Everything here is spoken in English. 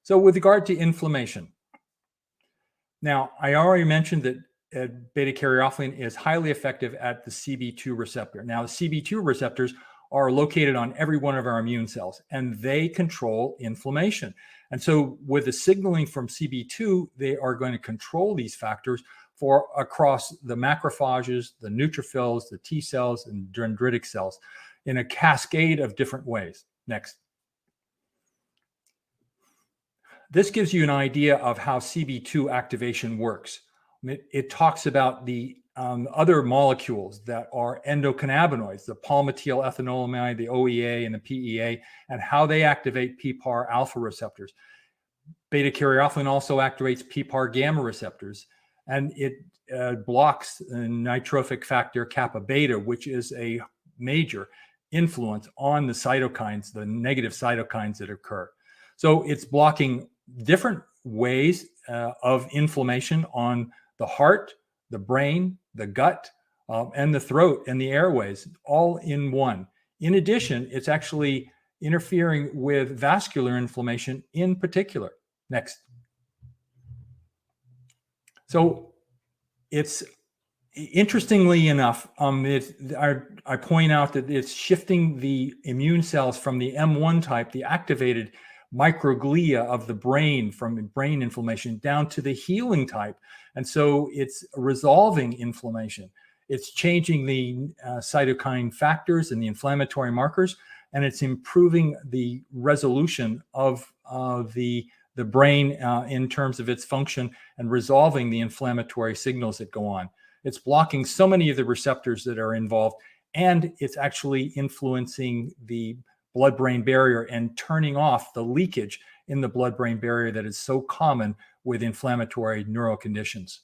So with regard to inflammation, now I already mentioned that beta-caryophyllene is highly effective at the CB2 receptor. Now the CB2 receptors are located on every one of our immune cells, and they control inflammation. And so with the signaling from CB2, they are going to control these factors for across the macrophages, the neutrophils, the T cells, and dendritic cells in a cascade of different ways. Next. This gives you an idea of how CB2 activation works. It talks about the other molecules that are endocannabinoids, the palmitoylethanolamide, the OEA, and the PEA, and how they activate PPAR alpha receptors. Beta-caryophyllene also activates PPAR gamma receptors, and it blocks nitrophic factor kappa beta, which is a major influence on the cytokines, the negative cytokines that occur. So it's blocking different ways of inflammation on the heart, the brain, the gut, and the throat and the airways, all in one. In addition, it's actually interfering with vascular inflammation in particular. Next. So it's interestingly enough, I point out that it's shifting the immune cells from the M1 type, the activated microglia of the brain from brain inflammation, down to the healing type. And so it's resolving inflammation. It's changing the cytokine factors and the inflammatory markers, and it's improving the resolution of the brain in terms of its function and resolving the inflammatory signals that go on. It's blocking so many of the receptors that are involved, and it's actually influencing the blood-brain barrier and turning off the leakage in the blood-brain barrier that is so common with inflammatory neural conditions.